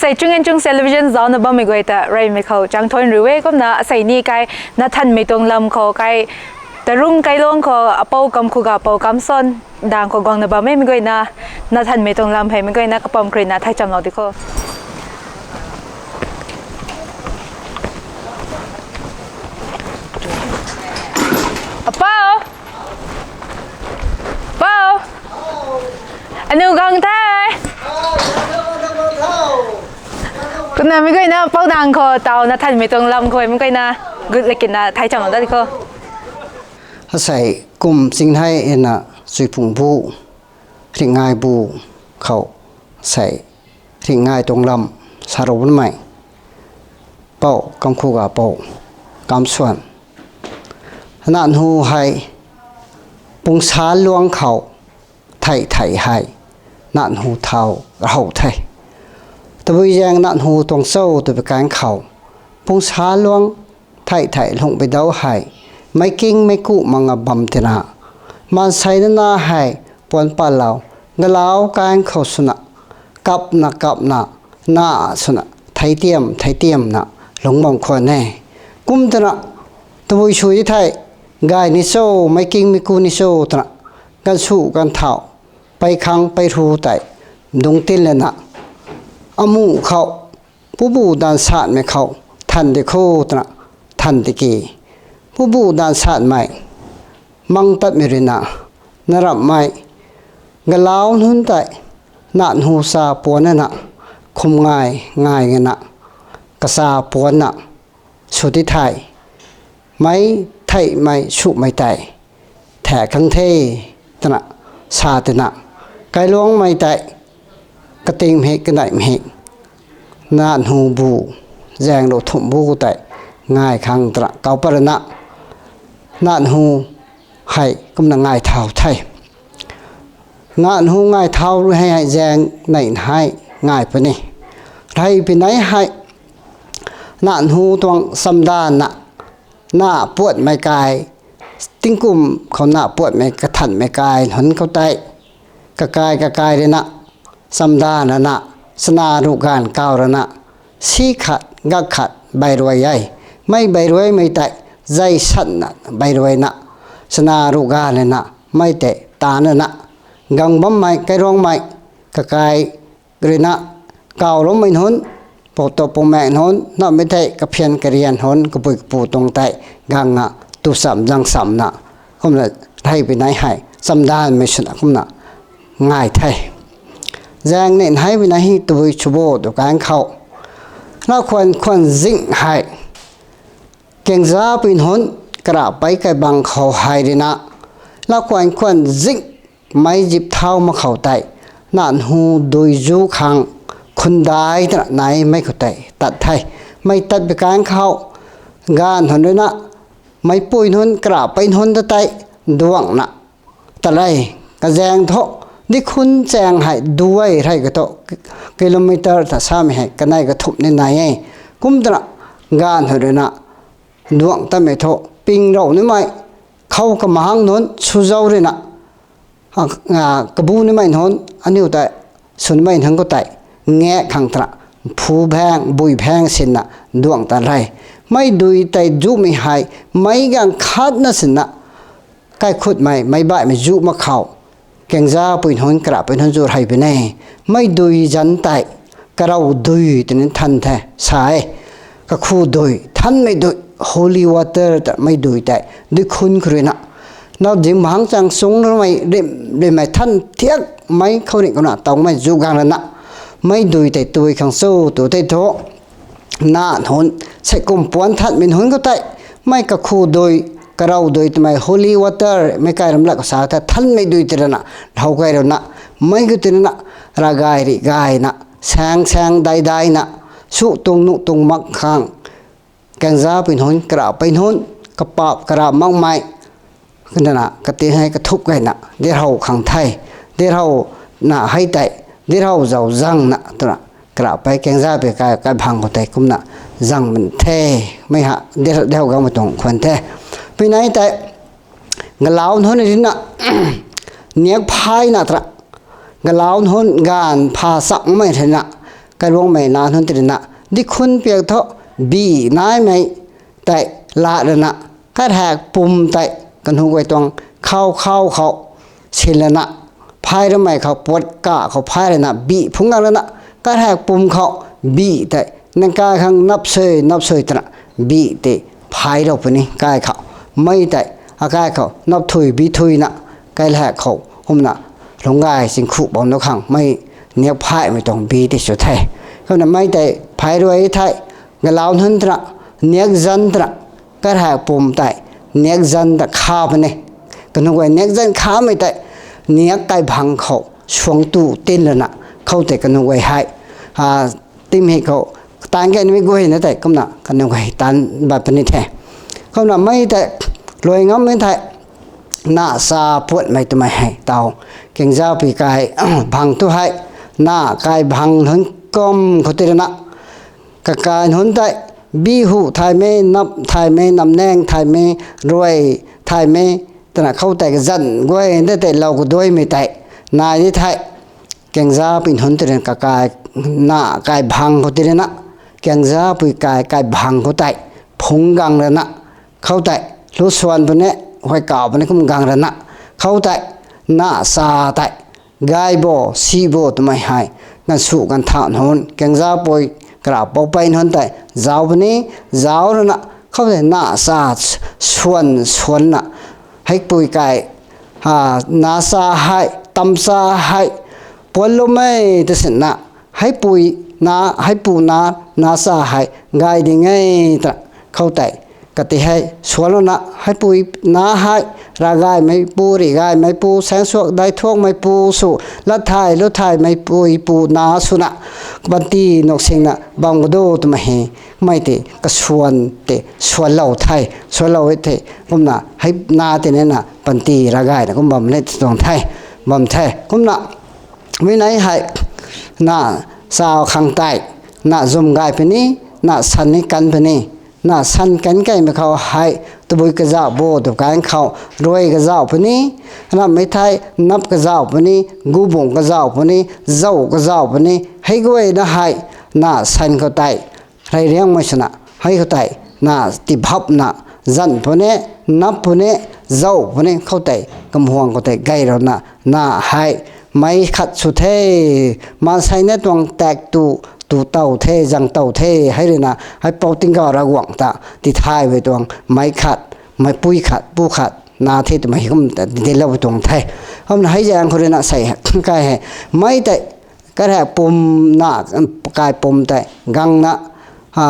ใส่จุงเงินจุงเทเลวิชันจอนบ่ไม่กวยแต่ไรไม่เขาจังทนหรือเว้ก็นะใส่นี่ไกนัทันไม่ตรงลำเขาไกแต่รุ่งไกลงเขาเป่ากำคูกับเป่ากำซ้อนด่างเขากองนะบ่ไม่กวยนะนัทันไม่ตรงลำให้ไม่กวยนะกระป๋อมครีนะไทยจำเราดิเขาเป่าเป่าอันนี้กองไทยก็น่าไม่เคยนะเป้าดังคอเตานะท่านไม่ต้องลำคอยไม่เคยนะกึศเลยกินนะไทยจังหวัดได้ก็อาศัยกลุ่มสิ่งไทยเอ็นะสุยผงผู้ถึงง่ายบูเขาใส่ถึงง่ายตรงลำสารวัตรใหม่เป้ากำคู่กับเป้ากำส่วนนั่นหูให้ปุงสารลวงเขาไทยให้นั่นหูเท้าเราไทยตะบุยแยงนั่นหูตรงโซ่ตัวประการเขาปุงสารลวงไทยลงไปเดาให้ไม่กิ้งไม่กู้มังบำเทนามันใส่นาให้ปวนปาเราเงาการเขาสนะกับหน้าสนะไทยเตียมนะหลงบางคนแน่กุมตนะตะบุยช่วยไทยกายนิโซไม่กิ้งไม่กู้นิโซตนะกันสู้กันเท่าไปคังไปรูไตดงตินเลยนะอามูเขาผู้บูดานศาสตร์ไม่เขาทันเดโคตนะทันเดกีผู้บูดานศาสตร์ไม่มังตัดมิรินะนรับไม่กะลาวนุนไตนันหูซาปวนนะคุมง่ายเงินนะกษาปวนนะสุดที่ไทยไม่ไทยไม่ชุไม่ไตแถคังเทตนะซาตนะไกลวงไม่ไตกระติงเมกระไดเมกนานหูบูแจงโดถุมบูไตง่ายคังตระเกาปรณะนานหูให้กำลังง่ายเท้าไทยนานหูง่ายเท้าให้แจงไหนให้ง่ายปะนี่ไรไปไหนให้นานหูตวงสัมดานนะหน้าปวดไม่กายติ้งกุมเขาหน้าปวดไม่กระทันไม่กายหนเขาไตกะกายเลยนะสัมดานะสนารุการก้าวนะสีขัดกักขัดใบรวยใหญ่ไม่ใบรวยไม่แต่ใจสั่นนะใบรวยนะสนารุการเลยนะไม่แต่ตานะกังบัมไม่ไกร้องไม่กะกายเลยนะก้าวลงไม่หนปตปแมงหนน่าไม่ได้กระเพียนกระเรียนหนกระปุกปูตรงไตกังนะตุสัมจังสัมนะคุมละให้ไปไหนให้สัมดานไม่ชนะคุมนะง่ายไทยแจงเน้นให้ไปไหนตัวชูโบตัวการเขาแล้วควรสิ่งให้เก่งจ้าเป็นหนกระไปไกบังเขาให้ดีนะแล้วควรสิ่งไม่จิบเท้ามาเขาไตนั่นหูโดยจูขังคนได้ตระไหนไม่เข้าใจตัดไทยไม่ตัดไปการเขางานหนด้วยนะไม่ปุยหนกระไปหนตะไตดวงนะตะไรกระแจงทนี่คุณแจงให้ด้วยไรก็โตกิโลเมตรถ้าสามให้กันไหนก็ทุบในไหนกุมตระงานหนด้วยนะดวงตะไม่โตปิงเรานี่ไม่เข้ากับมหังนนสุเจ้าเลยนะกระบูนี่ไม่นนอันนี้แต่ส่วนไม่ทั้งก็ไตแง่ขังตระผู้แพงบุยแพงสินะดวงตะไรไม่ดุยแต่จูไม่หายไม่กังคัดนะสินะใกล้ขุดไม่บ่ายไม่จูมาเข้าเก่งจ้าปุ่นหนกระปุ่นหนจูไรไปแน่ไม่ดุยจันไตกระเราดุยแต่นั้นทันแท้สายก็คู่ดุยท่านไม่ดุย holy water แต่ไม่ดุยแต่ด้วยคุณครูนะเราจึงหวังจังสงเราไม่ได้ไม่ท่านเทียกไม่เขาเรียกกันนะต้องไม่จูกังแล้วนะไม่ดุยแต่ตัวขังสู้ตัวเตโตหน้าหนใช้กุมปวนทัดเป็นหนก็ได้ไม่ก็คู่โดยกระเราโดยทำไม holy water ไม่กลายรำลักษาแต่ท่านไม่ดุยแต่ละเราไกลแล้วนะไม่ก็แต่ละรากายริกายนะแสงได้นะสุตรงนุตรงมักข้างแกงจ้าเป็นหนกระเป็นหนกระปาบกระมังไม้ก็นั่นนะกติให้กระทุบกันนะเดี๋ยวเราขังไทยเดี๋ยวเราหน้าให้ไตเดี๋ยวเราเจ้าจังนะตัวนะกระไปแกงจ้าไปกายพังก็ไตกุมนะจังมันแท้ไม่ฮะเดี๋ยวก็มาตรงคนแท้ไปไหนแต่กะลาวหนนี่นะเนียพายนะตระกะลาวหนการพาสักไม่เห็นนะ cái luồng mày nán hơn tiền nạ đi khun việc thọ bị nái mày tại lạ rồi nạ cái hạt bùm tại cần hùng quay toàn khâu xin là nạ phai ra mày khâu bột cả khâu phai là nạ bị phúng ngang là nạ cái hạt bùm khâu bị tại nên cái khang nắp sơi tận bị tại phai đâu phải cái khâu mấy tại cái khâu nắp thui bị thui nạ cái hạt khâu hôm nạ lông gai sinh khu bóng nó khang mấy nếu phai mày toàn bị thì số thay không là mấy tại phai rồi thay cái lao hơn tận nếu dân tận cái hạt bùm tại nếu dân đã khá bên này cái nó gọi nếu dân khá mấy tại nếu cái bằng khẩu xuống tụ tên là nè khâu tại cái nó gọi hai tìm hiểu khẩu tan cái nó gọi nó tại không nè cái nó gọi tan bài bên này thế không là mấy tại loài ngắm mấy tại nã sa puộn mày tụi mày hay tao kinh giao bị cái bằng tu hay nã cái bằng hơn com có tiền nè cái hơn tại bi hụ thay mê nằm neng thay mê rồi thay mê tức là khâu tại cái dần quay để tại lâu của đôi mày tại này đi thay kinh gia bình hơn từ cái nã cái bằng của tiền nè kinh gia bị cái bằng của tại phùng gang rồi nè khâu tại lúc xuân bên này hoài cào bên này cũng gang rồi nè khâu tại nã sa tại gai bo si bo tụi mày hay ngăn sụ ngăn thản hơn kinh gia bồi cả bao bay hơn tại giáo bên này giáo rồi nè không thể nã sa xuân nè hay bùi cái nã sa hay tâm sa hay bồn lô mày thì sinh nè hay bùi nã sa hay gai đi ngay ta khâu tại cái thứ hai xuân nè hay bùi nã hay ra gai mấy bùi rì gai mấy bùi sáng suốt đại thuốc mấy bùi sụ lát thai mấy bùi nã su nè ban ti nọc sinh nè bằng đô tụi mày thì cái xuân lâu thai xuân lâu ấy thì cũng nè hay na thì nên nè ban ti ra gai nè cũng bầm lên toàn thai cũng nè mấy nãy hay nè sao khang tai nè zoom gai bên ní nè săn ní cắn bên ní nè săn cắn cái màเขาhay tụi bui cái dạo bồ tụi cáiเขาrồi cái dạo bên ní nè mấy thai nắp cái dạo bên ní gu bông cái dạo bên ní dầu cái dạo bên ní hay cái nó hay nè sănเขาtai hay riêng mà nè hayเขาtai nè tì hấp nè dần bên ní nắp bên ní dầu bên níเขาtai cầm hoàngเขาtai gây rồi nè hay mấy khát suốt thế mà sai nét toàn tẹt tụ tàu thế rằng tàu thế hay là na hay bao tinh gạo ra quảng ta thì thay về toàn mấy khát mấy bu khát na thế tụi mày không để lâu toàn thay hôm nay hay rằng hồi na sai cái hay mấy tại cái này pum na cái pum tại găng na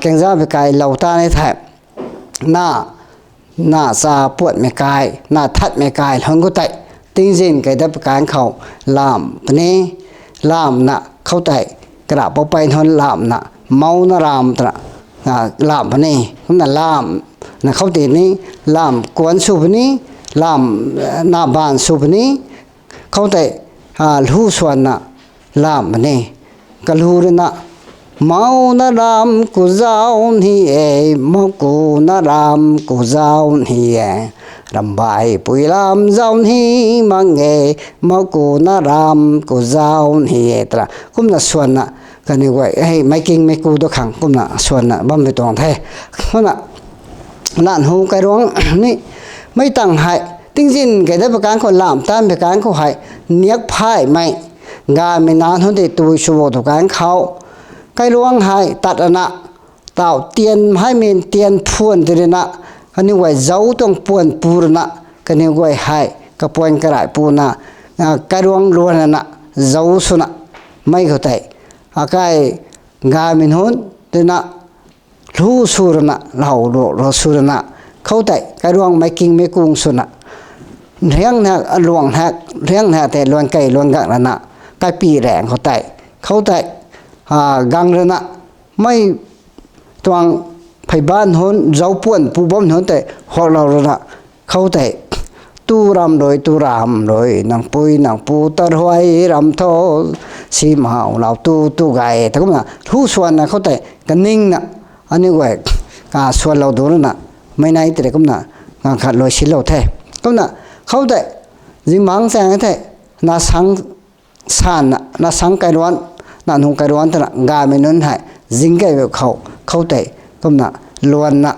kinh gia về cái lâu ta này thay na sa puộn mày cái na thắt mày cái không có tại tinh dinh cái đáp cái khẩu làm này làm nè khâu tại cái đạo bao bay hơn làm nè mau nó làm làm này cũng là làm nè khâu tiền này làm cuốn sụp này làm nạp bàn sụp này khâu tại lưu xuân nè làm này cái lưu nè mau nó làm của giáo thì mau của nó làm của giáo thì làm bài bùi làm giáo thì mang nghề mau của nó làm của giáo thì tra cũng là xuân nè cái này gọi hay mấy kinh mấy cô đó khẳng cũng là xuân nè bấm về toàn thế không nè nạn hú cái đó ní mấy tầng hại tinh dinh cái đó cái còn làm tan cái còn hại niếc phai mày gà mình ăn hơn thì tôi số một cái khâu cái luang hại tạt nè tạo tiền hay mình tiền phuân thì nè cái này gọi giấu trong phuân pur nè cái này gọi hại cái phuân cái lại pur nè cái luang luôn nè giấu số nè mấy cái thế cái gà mình hơn thì nè lu sur nè lẩu đồ sur nè khâu tại cái luang mấy kinh mấy cung số nè riêng nè luang nè thì luang cây luang gạo là nè cái pi rèn khâu tại gang rồi nè mấy toàn phải ban hôn giấu puộn pu bom hôn tại họ rồi nè khâu tại tu ram rồi nàng pu tar hoài ram tho si mạo lão tu gai thế cũng là thu xuân là khâu tại cái ninh nè anh ấy gọi cả xuân lâu đó nè mấy nay thì cũng là ngang khát lối xí lâu thế cũng là khâu tại dính máng sang thế là sáng sàn là sáng cái đoán nạn hùng cái đoán là gà mình nón hại dính cái việc khâu tệ hôm nè luôn nè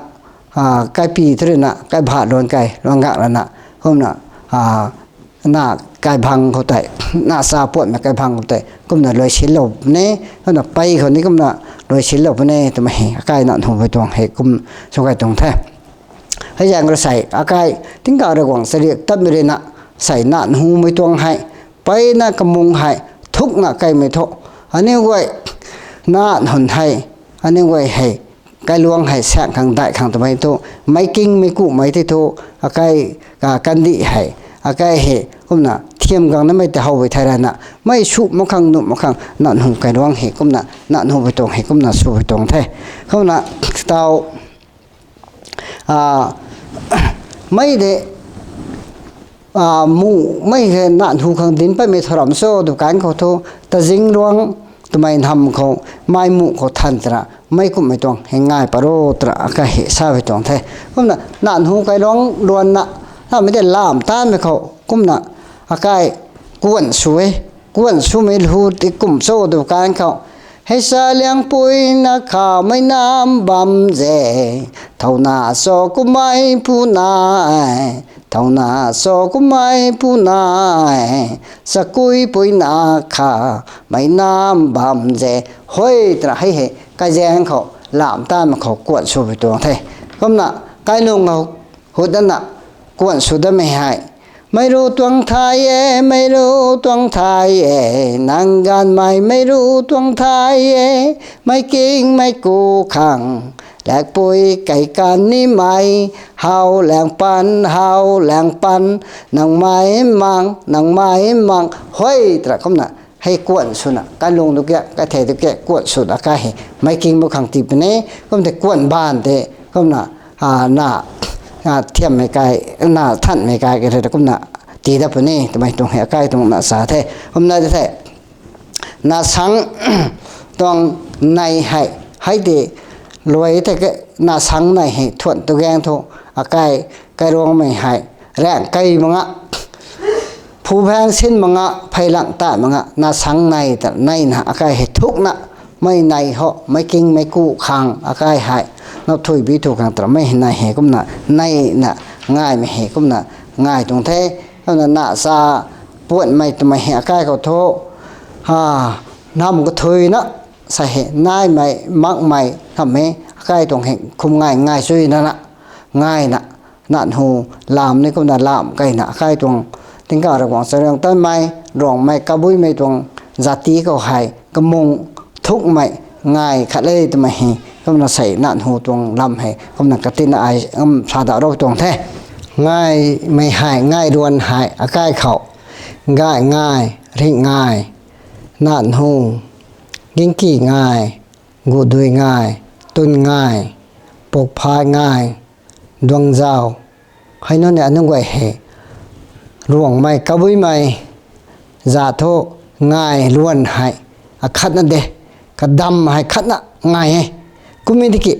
cái pi thế nè cái bả luôn cái luôn gạ là nè hôm nè nà cái bằng khâu tệ nà sa buồn mà cái bằng khâu tệ cũng là lời xin lỗi nè hôm nè bay còn ní cũng là lời xin lỗi nè tụi mày cái nạn hùng với tuồng hệ cũng trong cái tuồng thế hay rằng nóใส่cái tính cả được quảng sẽ được tâm rồi nèใส่nạn hùng với tuồng hay bay nè cầm mông hay thúc nè cái mới thọ anh em vậy nạn hồn hay anh em vậy hay cái luồng hay sáng hàng đại hàng tụi mày thọ mấy kinh mấy cụ mấy thế thọ cái căn địa hay cái hệ cũng là thiêm gang nó mấy từ hậu với thái lan nè mấy sụp một khang nụ một khang nạn hùng cái luồng hệ cũng là nạn hùng với tuồng hệ cũng là sụp với tuồng thế không là tao mấy để mù mấy cái nạn hùng khang đến phải mấy thằng làm sao được cáiเขาthô ta dính luồng tụi mày làmเขาmai mùเขาทันตระmấy cũng mấy tuồng hay ngay paro tระcái hệ sao với tuồng thế không là nạn hùng cái luồng luồn nèถ้าไม่ได้ลามต้านไม่เขากุ้มน่ะอาการกวนสวยไม่รู้ที่กุ้มโซ่ดูการเขาให้ซาเลียงปุยนักข่าวไม่น้ำบำเจเท่านาโซกุไม่ผู้นายเท่านาโซกุไม่ผู้นายสักกุยปุยนักข่าวไม่น้ำบำเจเฮ้ยตระให้เหกายแยงเขาลามต้านมาเขากวนสวยตัวเท่กุ้มน่ะกายลงเขาหุดนั่นน่ะกวนสุดไม่หายไม่รู้ตวงไทยไม่รู้ตวงไทยนั่งกันไม่รู้ตวงไทยไม่กิ้งไม่กูขังแหลกปุยไก่กันนี่ไม่เฮาแหลงปันนางไม้มังเฮ้ยตระคำน่ะให้กวนสุน่ะการลงตุกแกก็เทตุกแกกวนสุดอาการไม่กิ้งบุขังตีปนี้ก็แต่กวนบ้านเตะก็น่ะหน้าเทียมไม่ไกลหน้าท่านไม่ไกลกันเลยแต่ก็น่ะตีได้ปนี่ทำไมตรงเหตุใกล้ตรงน่ะสาเทผมน่าจะเทน่าสังตรงในให้ดีรวยแต่ก็น่าสังในให้ทวนตัวแกงทุอาไกลรวงไม่ให้แรงไกลมังะผู้แพงสิ้นมังะไพลังตามังะน่าสังในแต่ในน่ะอาการให้ทุกน่ะไม่ในเหาะไม่กิ้งไม่กู้คางอาการให้นับถอยบีถูกกันแต่ไม่ในเหกุมน่ะในน่ะง่ายไม่เหกุมน่ะง่ายตรงเท่เพราะนั้นน่ะซาปวดไม่ทำไมเหใกล้เขาโทน้ำก็ถอยนะใส่เหง่ายไม่มักไม่ทำให้ใกล้ตรงเหคุมง่ายช่วยนั่นน่ะง่ายน่ะนั่นหูลามนี่ก็น่ะลามใกล้น่ะใกล้ตรงถึงกับระวังแสดงต้นไม้รองไม้กระบุยไม่ตรงจัตติก็หายกระมงทุกไม่ง่ายขัดเลยทำไมก็มันใส่นั่นหูตรงลำให้ก็มันกระตินไอชาดาโรตรงแท้ง่ายไม่หายง่ายรวนหายอาการเขาง่ายริง่ายนั่นหูยิ่งกี่ง่ายกูดุยง่ายตุนง่ายปกพายง่ายดวงเจ้าให้นั่นเนี่ยนึกไว้ให้รวงไม่กระบุยไม่จ่าโทง่ายรวนหายขัดนั่นเด้กระดำให้ขัดน่ะง่ายกูไม่ได้กี่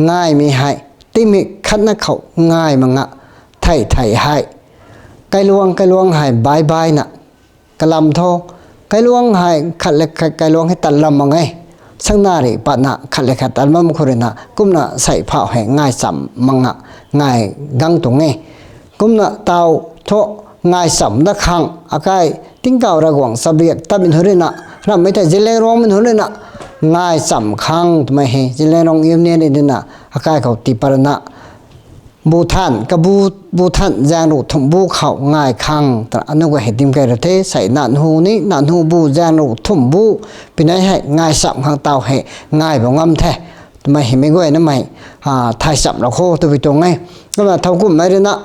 ง่ายไม่ให้ที่มีขัดน่ะเขาง่ายมั้งอ่ะไทยให้ไกลลวงให้บายน่ะกระลำโทไกลลวงให้ขัดเลยไกลลวงให้ตัดลำมั้งไงสังนารีปะน่ะขัดเลยขัดตัดมั่งคนน่ะกุมน่ะใส่ผ้าให้ง่ายสัมมั้งอ่ะง่ายกังตรงไงกุมน่ะเตาโทง่ายสัมนักขังอาการติ้งเก่าระวังสเบียกตัดเป็นหัวน่ะนั่นไม่ใช่เจริญร้องเป็นหัวน่ะง่ายสำคัญทำไมเฮจิเลนองเยี่ยมเนี่ยนี่นะอาการเขาตีปรณะบูทันกับบูทันจางรูทุ่มบูเขาง่ายคังแต่อันนั้นก็เห็นดิมแกระเทใส่นันหูนี่นันหูบูจางรูทุ่มบูเป็นไงให้ง่ายสำคัญเตาให้ง่ายแบบงำแท้ทำไมเห็นไม่ง่ายนั่นไม่ไทยสับเราโคตัวไปตรงไงก็มาเท่ากุมไม่ได้นะ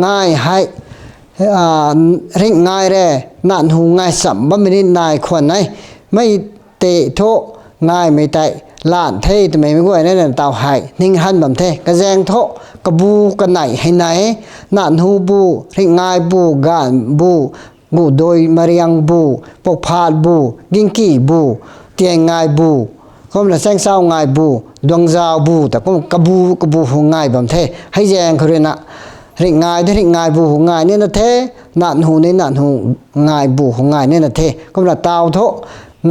ง่ายให้ริ่งง่ายแร่นันหูง่ายสัมบ่ไม่ได้นายควรไหนไม่เตะโทง่ายไม่ได้ล้านเท่ทำไมไม่ง่ายนั่นเตาหายนิ่งหันแบบเท่กระแจงโทกระบูกันไหนให้ไหนนันหูบูริ่งง่ายบูกานบูโดยมาเรียงบูปกพาดบูกิ้งกี้บูเตียงง่ายบูก็มันแสงเศร้าง่ายบูดวงดาวบูแต่ก็กระบูหูง่ายแบบเท่ให้แจงเขาเลยนะริ่งง่ายที่ริ่งง่ายบูหูง่ายเนี่ยนะเท่นันหูนี่นันหูง่ายบูหูง่ายเนี่ยนะเท่ก็มันเตาโท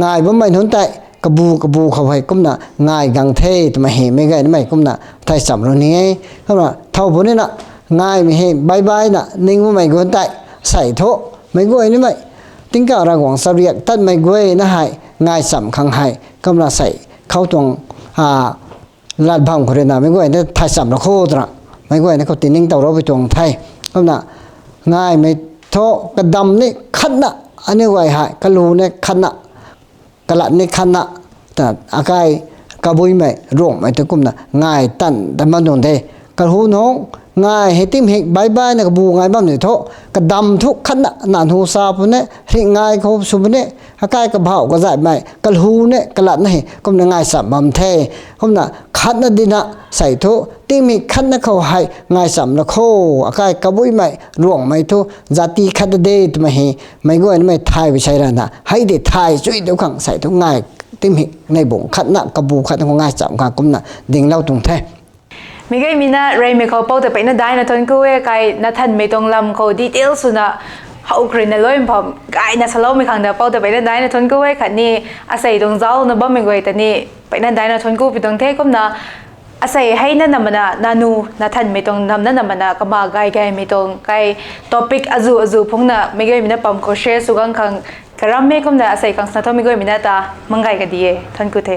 ง่ายบ่ไม่นุนแต่กระบูเขาให้กุมน่ะง่ายกังเทตมาเหไม่ไงไม่กุมน่ะไทยสำเรานี้เขาว่าเท่าพวกนี้น่ะง่ายไม่เหบายน่ะนิ่งว่าไม่กุนแต่ใส่โถไม่กล้วยนี่ไม่ติ้งกะระหว่างเสรียกตัดไม่กล้วยนะให้ง่ายสำคัญให้กุมน่ะใส่เข้าตรงลาดบ้างคนเดียวนะไม่กล้วยนี่ไทยสำเราโคตรไม่กล้วยนี่เขาตีนิ่งเต่าเราไปตรงไทยกุมน่ะง่ายไม่โถกระดำนี่ขันน่ะอันนี้ไว้ให้กระลูนี่ขันน่ะกะละนี่ขันน่ะแต่อากายกระบุยไม่ร่วงไม่ตะกุมน่ะง่ายตันแต่มันโดนเทกระหูน้องง่ายให้ติ้มเฮกบายนะกระบูง่ายบ้างเนี่ยโถกระดำทุกขันน่ะนานหูซาปุ่นเนี่ยที่ง่ายเขาสุบเนี่ยอากายกระเผากระจายไม่กระหูเนี่ยกะละนี่กุมน่ะง่ายสับบำเทกุมน่ะขันน่ะดินะใส่โถติ้มเฮกขันน่ะเขาให้ง่ายสับละโคอากายกระบุยไม่ร่วงไม่โถจติขัดเดตมาให้ไม่ก็ไม่ทายไปใช้แล้วนะให้เด็ดทายช่วยเดี๋ยวขังใส่ทุกง่ายติ้มเฮกในบ่งขันน่ะกระบูขันของง่ายสับขังกุมน่ะดิ่งเล่าตรงแท้มีก็มีนะเรย์ไม่เขาเป้าแต่ไปน่าได้นะทนกูเอ้ไกน่าทันไม่ต้องลำเขาดีเทลสุนะเขาครินน่ะล้อยพอไกน่าสโลไม่ขังเดียวเป้าแต่ไปน่าได้นะทนกูเอ้ขันนี่อาศัยตรงเจ้านะบ้าไม่กวยแต่นี่ไปน่าได้นะทนกูไปตรงเทก็นะอาศัยให้นั่นน่ะมันนะนานูน่าทันไม่ต้องทำนั่นน่ะมันนะก็มาไกไม่ต้องไกท็อปิกอาจูพงน่ะไม่ก็มีนะปั๊มโคเชสุกังขังกระรำไม่ก็นะอาศัยขังสนาทอไม่ก็มีนะตามังไกก็ดีทนกูเท